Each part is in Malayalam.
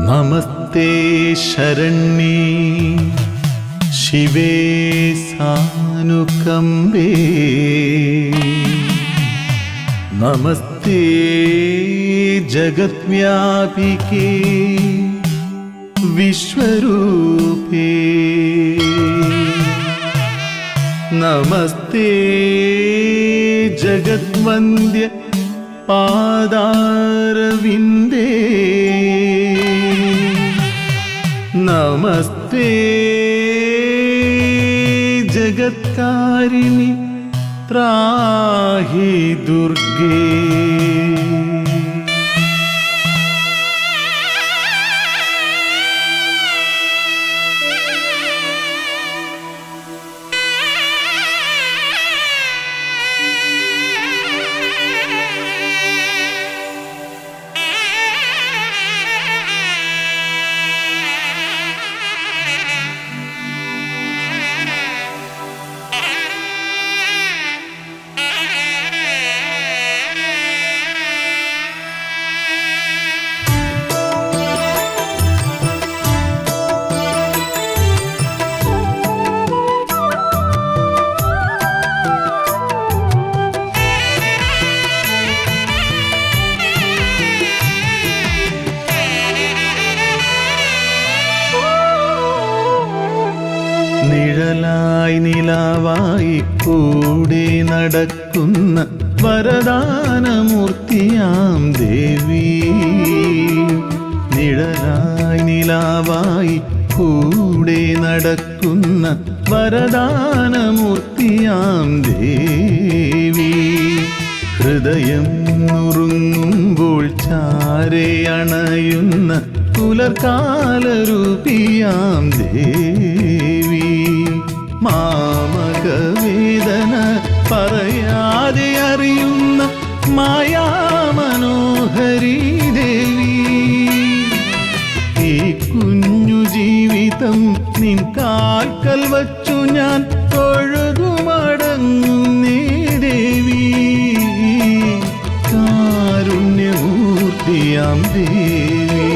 നമസ്തേ ശരണ്യേ ശിവേ സാനുകമ്പേ നമസ്തേ ജഗദ്വ്യാപികേ വിശ്വരൂപേ നമസ്തേ ജഗദ്വന്ദ്യ പാദാരവിന്ദേ നമസ്തേ ജഗത്കാരിണി ത്രാഹി ദുർഗേ നിഴലായി നിലാവായി കൂടെ നടക്കുന്ന വരദാനമൂർത്തിയാം ദേവി നിഴലായി നിലാവായി കൂടെ നടക്കുന്ന വരദാനമൂർത്തിയാം ദേവി ഹൃദയം നുറുങ്ങുമ്പോൾ ചാരെ അണയുന്ന പുലർക്കാലരൂപിയാം ദേവി മാമകവേദന പറയാതെ അറിയുന്ന മായാമനോഹരി ദേവി ഈ കുഞ്ഞു ജീവിതം നിൻ കാൽക്കൽ വച്ചു ഞാൻ തൊഴുതുമടങ്ങുന്നേ ദേവി കാരുണ്യമൂർത്തിയാം ദേവി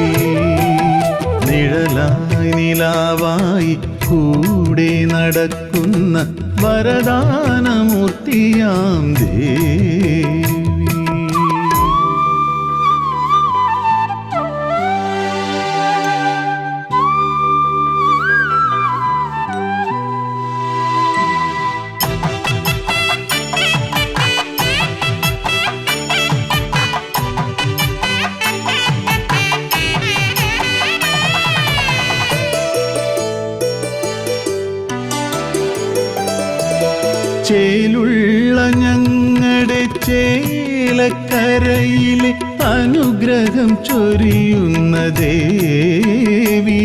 നിഴലായി നിലാവായി കൂടെ നടക്കുന്ന വരദാനമൂർത്തിയാം ദേവി ചേലുള്ള ഞങ്ങളുടെ ചേലക്കരയിലെ അനുഗ്രഹം ചൊരിയുന്ന ദേവി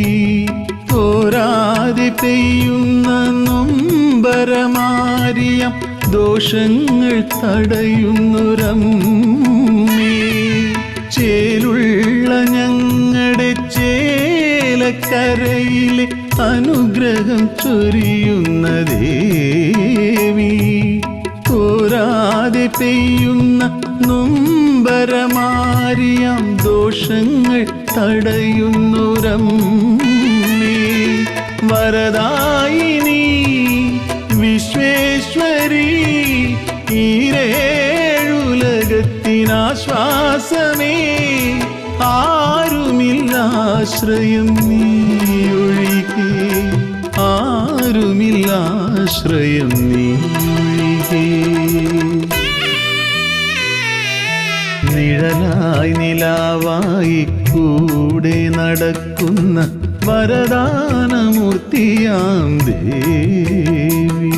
തോരാതെ പെയ്യുന്ന നൊമ്പരമാരിയം ദോഷങ്ങൾ തടയുന്നൊരമ്മേ ചേലുള്ള ഞങ്ങളുടെ ചേലക്കരയിലെ അനുഗ്രഹം ചൊരിയുന്ന ദേവി തോരാതെ പെയ്യുന്ന നൊമ്പരമാരിയാം ദോഷങ്ങൾ തടയുന്നൊരമ്മേ വരദായിനി വിശ്വേശ്വരി ഈരേഴുലകത്തിനാശ്വാസമേ ആരുമില്ലാശ്രയം നീയൊഴികെ ആരുമില്ലാശ്രയം നീയൊഴികെ നിഴലായി നിലാവായി കൂടെ നടക്കുന്ന വരദാനമൂർത്തിയാം ദേവി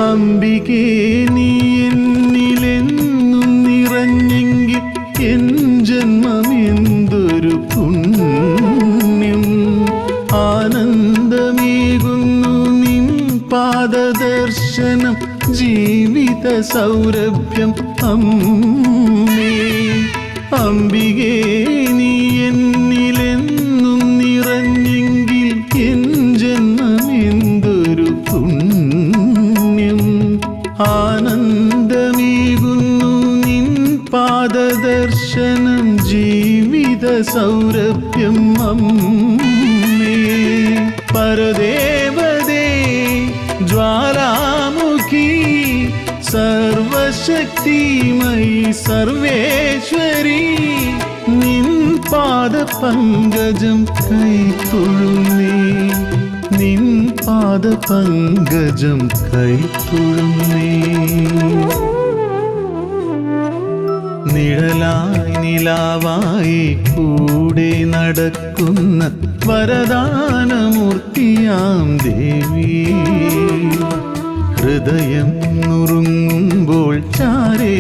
അംബികേ നീ എന്നിലെന്നും നിറഞ്ഞെങ്കിൽ എൻ ജന്മമെന്തൊരു പുണ്യം ആനന്ദമേകുന്നു നിൻ സൗരഭ്യം അമ്മേ. അംബികേ നീ എന്നിലെന്നും നിറഞ്ഞെങ്കിൽ എൻ ജന്മമെന്തൊരു പുണ്യം. ആനന്ദമേകുന്നു നിൻ പാദദർശനം ജീവിത സൗരഭ്യം അമ്മേ. പരദേവതേ ജ്വാലാമുഖി സർവശക്തിമയി സർവേശ്വരി നിൻ പാദപങ്കജം കൈതൊഴുന്നേ. നിൻ പാദപങ്കജം കൈതൊഴുന്നേ. നിഴലായി നിലാവായി കൂടെ നടക്കുന്ന വരദാനമൂർത്തിയാം ദേവി. ഹൃദയം നുറുങ്ങുമ്പോൾ ചാരേ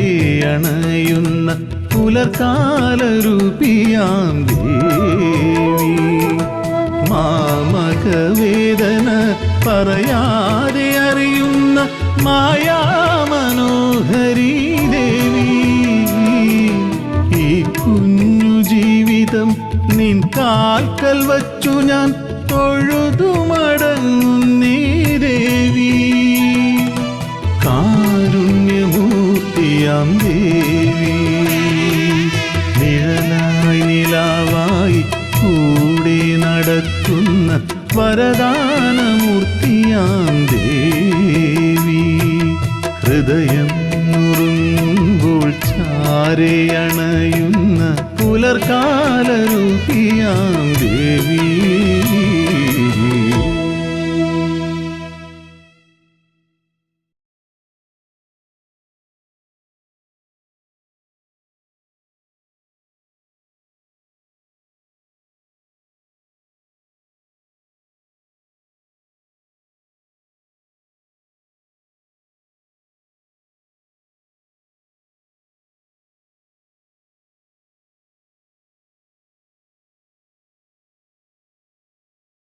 അണയുന്ന പുലർക്കാലരൂപിയാം ദേവി. മാമകവേദന പറയാതെ അറിയുന്ന മായാമനോഹരി ദേവി. ഈ കുഞ്ഞു ജീവിതം നിൻ കാൽക്കൽ വച്ചു ഞാൻ തൊഴുതുമടങ്ങുന്നേ ദേവി. കാരുണ്യമൂർത്തിയാം ദേവി. നിഴലായി നിലാവായി കൂടെ നടക്കുന്ന വരദാനമൂർത്തിയാം ദേവി. ഹൃദയം നുറുങ്ങുമ്പോൾ ചാരേ അണയുന്ന പുലർക്കാലരൂപിയാം ദേവി.